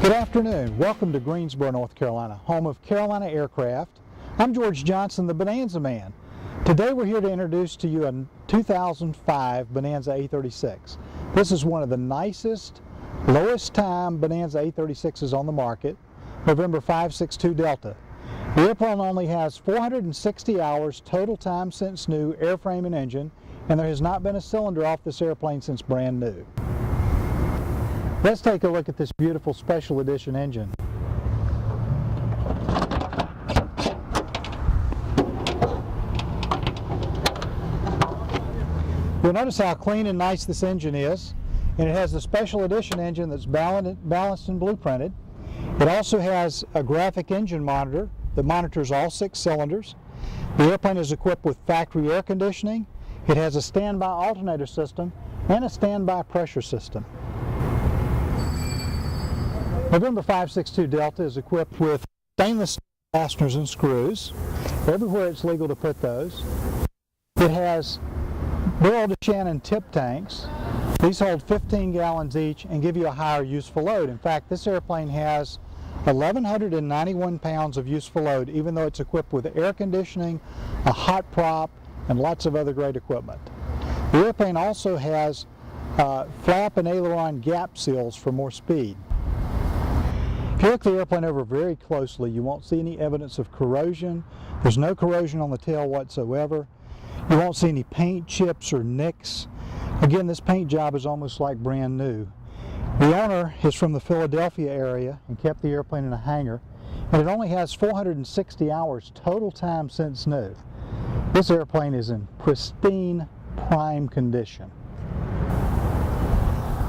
Good afternoon. Welcome to Greensboro, North Carolina, home of Carolina Aircraft. I'm George Johnson, the Bonanza Man. Today we're here to introduce to you a 2005 Bonanza A36. This is one of the nicest, lowest time Bonanza A36s on the market, November 562 Delta. The airplane only has 460 hours total time since new, airframe and engine, and there has not been a cylinder off this airplane since brand new. Let's take a look at this beautiful special edition engine. You'll notice how clean and nice this engine is, and it has the special edition engine that's balanced and blueprinted. It also has a graphic engine monitor that monitors all 6 cylinders. The airplane is equipped with factory air conditioning. It has a standby alternator system and a standby pressure system. November 562 Delta is equipped with stainless steel fasteners and screws. Everywhere it's legal to put those. It has barrel to Shannon tip tanks. These hold 15 gallons each and give you a higher useful load. In fact, this airplane has 1,191 pounds of useful load, even though it's equipped with air conditioning, a hot prop, and lots of other great equipment. The airplane also has flap and aileron gap seals for more speed. If you look the airplane over very closely, you won't see any evidence of corrosion. There's no corrosion on the tail whatsoever. You won't see any paint chips or nicks. Again, this paint job is almost like brand new. The owner is from the Philadelphia area and kept the airplane in a hangar, and it only has 460 hours total time since new. This airplane is in pristine, prime condition.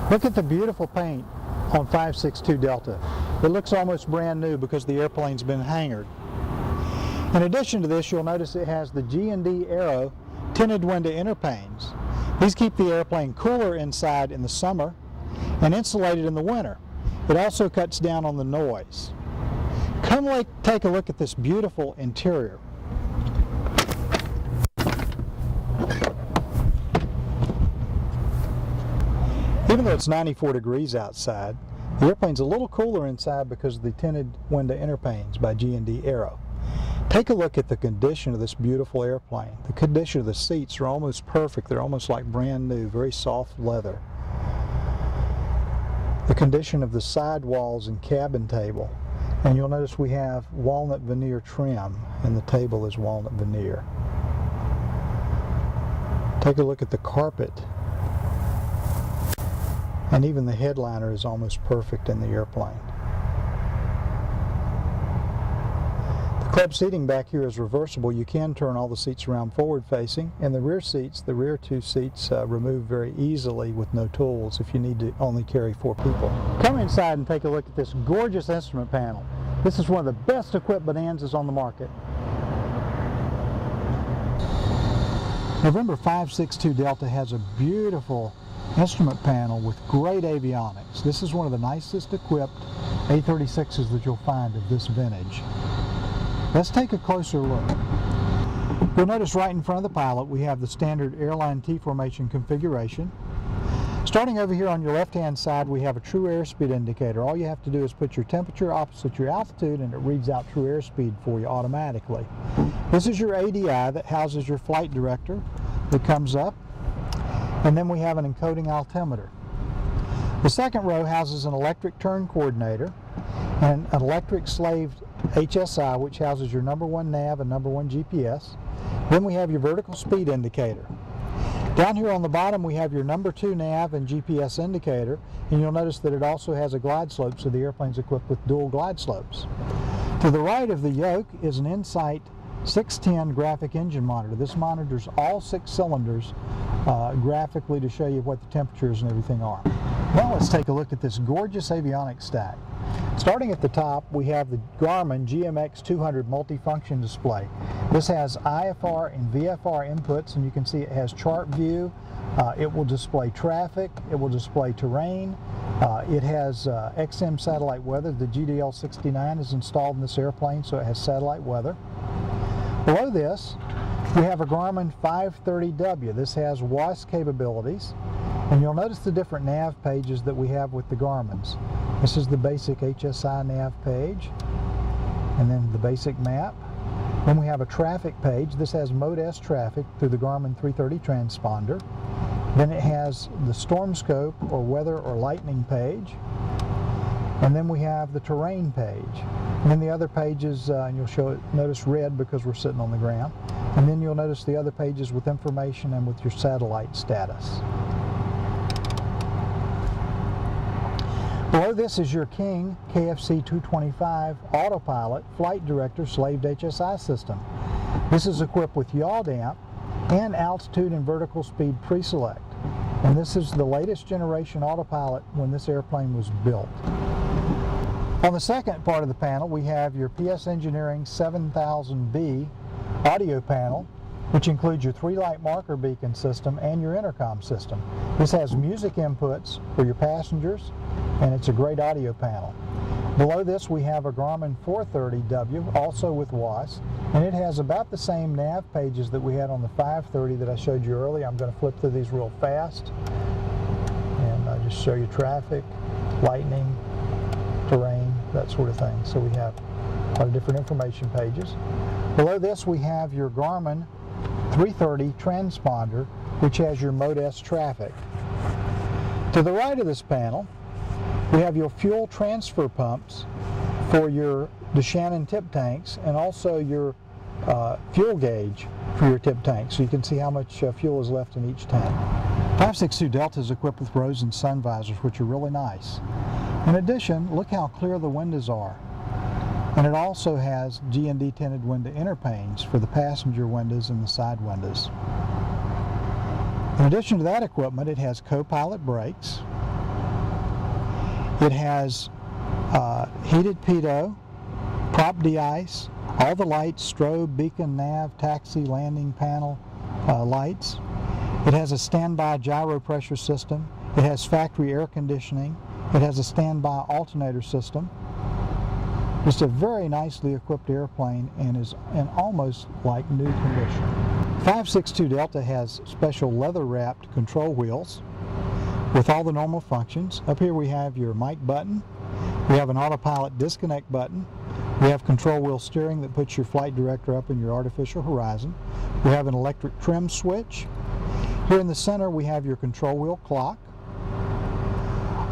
Look at the beautiful paint on 562 Delta. It looks almost brand new because the airplane's been hangared. In addition to this, you'll notice it has the G&D Aero tinted window interpanes. These keep the airplane cooler inside in the summer and insulated in the winter. It also cuts down on the noise. Come take a look at this beautiful interior. Even though it's 94 degrees outside, the airplane's a little cooler inside because of the tinted window interpanes by G&D Aero. Take a look at the condition of this beautiful airplane. The condition of the seats are almost perfect. They're almost like brand new, very soft leather. The condition of the sidewalls and cabin table. And you'll notice we have walnut veneer trim, and the table is walnut veneer. Take a look at the carpet. And even the headliner is almost perfect in the airplane. The club seating back here is reversible. You can turn all the seats around forward facing, and the rear seats, the rear 2 seats, remove very easily with no tools if you need to only carry 4 people. Come inside and take a look at this gorgeous instrument panel. This is one of the best equipped Bonanzas on the market. November 562 Delta has a beautiful instrument panel with great avionics. This is one of the nicest equipped A36s that you'll find of this vintage. Let's take a closer look. You'll notice right in front of the pilot we have the standard airline T-formation configuration. Starting over here on your left-hand side, we have a true airspeed indicator. All you have to do is put your temperature opposite your altitude and it reads out true airspeed for you automatically. This is your ADI that houses your flight director that comes up. And then we have an encoding altimeter. The second row houses an electric turn coordinator and an electric slaved HSI, which houses your number 1 nav and number 1 GPS. Then we have your vertical speed indicator. Down here on the bottom we have your number 2 nav and GPS indicator, and you'll notice that it also has a glide slope, so the airplane's equipped with dual glide slopes. To the right of the yoke is an Insight 610 graphic engine monitor. This monitors all 6 cylinders graphically to show you what the temperatures and everything are. Now let's take a look at this gorgeous avionics stack. Starting at the top, we have the Garmin GMX 200 multifunction display. This has IFR and VFR inputs, and you can see it has chart view. It will display traffic. It will display terrain. It has XM satellite weather. The GDL69 is installed in this airplane, so it has satellite weather. Below this, we have a Garmin 530W. This has WAAS capabilities, and you'll notice the different nav pages that we have with the Garmins. This is the basic HSI nav page, and then the basic map. Then we have a traffic page. This has Mode S traffic through the Garmin 330 transponder. Then it has the storm scope or weather or lightning page. And then we have the terrain page. And then the other pages, and you'll notice red because we're sitting on the ground. And then you'll notice the other pages with information and with your satellite status. Below this is your King KFC 225 Autopilot Flight Director Slaved HSI system. This is equipped with yaw damp and altitude and vertical speed pre-select. And this is the latest generation autopilot when this airplane was built. On the second part of the panel, we have your PS Engineering 7000B audio panel, which includes your 3-light marker beacon system and your intercom system. This has music inputs for your passengers, and it's a great audio panel. Below this we have a Garmin 430W, also with WAS, and it has about the same nav pages that we had on the 530 that I showed you earlier. I'm going to flip through these real fast, and I just show you traffic, lightning, terrain, that sort of thing. So we have a lot of different information pages. Below this we have your Garmin 330 transponder, which has your Mode S traffic. To the right of this panel, we have your fuel transfer pumps for your DeShannon tip tanks, and also your fuel gauge for your tip tank, so you can see how much fuel is left in each tank. 562 Delta is equipped with rose and sun visors, which are really nice. In addition, look how clear the windows are. And it also has G&D tinted window inner panes for the passenger windows and the side windows. In addition to that equipment, it has co-pilot brakes. It has heated pitot, prop de-ice, all the lights, strobe, beacon, nav, taxi, landing panel lights. It has a standby gyro pressure system. It has factory air conditioning. It has a standby alternator system. Just a very nicely equipped airplane, and is in almost like new condition. 562 Delta has special leather-wrapped control wheels with all the normal functions. Up here we have your mic button. We have an autopilot disconnect button. We have control wheel steering that puts your flight director up in your artificial horizon. We have an electric trim switch. Here in the center we have your control wheel clock.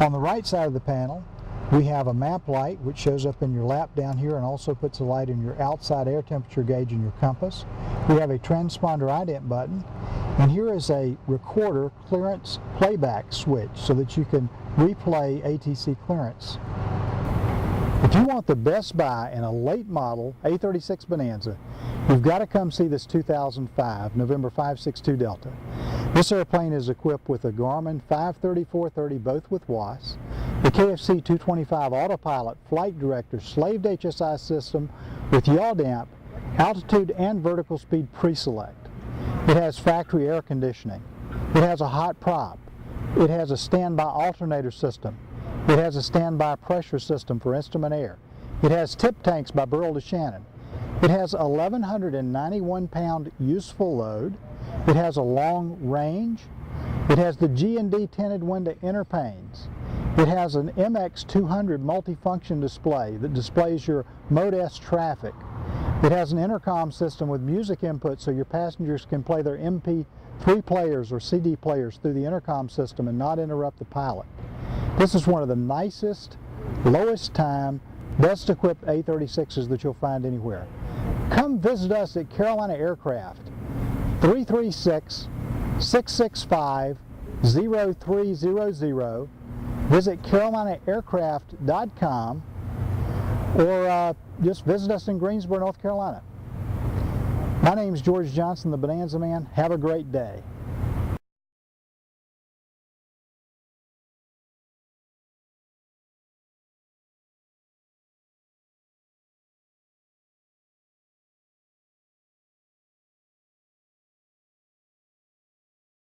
On the right side of the panel we have a map light which shows up in your lap down here and also puts a light in your outside air temperature gauge and your compass. We have a transponder ident button, and here is a recorder clearance playback switch so that you can replay ATC clearance. If you want the best buy in a late model A36 Bonanza, you've got to come see this 2005 November 562 Delta. This airplane is equipped with a Garmin 530/430, both with WAS, the KFC 225 Autopilot Flight Director Slaved HSI system with yaw damp, altitude and vertical speed pre-select. It has factory air conditioning. It has a hot prop. It has a standby alternator system. It has a standby pressure system for instrument air. It has tip tanks by Burl DeShannon. It has 1,191 pound useful load. It has a long range. It has the G&D tinted window inner panes. It has an MX200 multifunction display that displays your Mode S traffic. It has an intercom system with music input so your passengers can play their MP3 players or CD players through the intercom system and not interrupt the pilot. This is one of the nicest, lowest time, best equipped A36s that you'll find anywhere. Come visit us at Carolina Aircraft, 336-665-0300. Visit carolинaaircraft.com, or just visit us in Greensboro, North Carolina. My name is George Johnson, the Bonanza Man. Have a great day.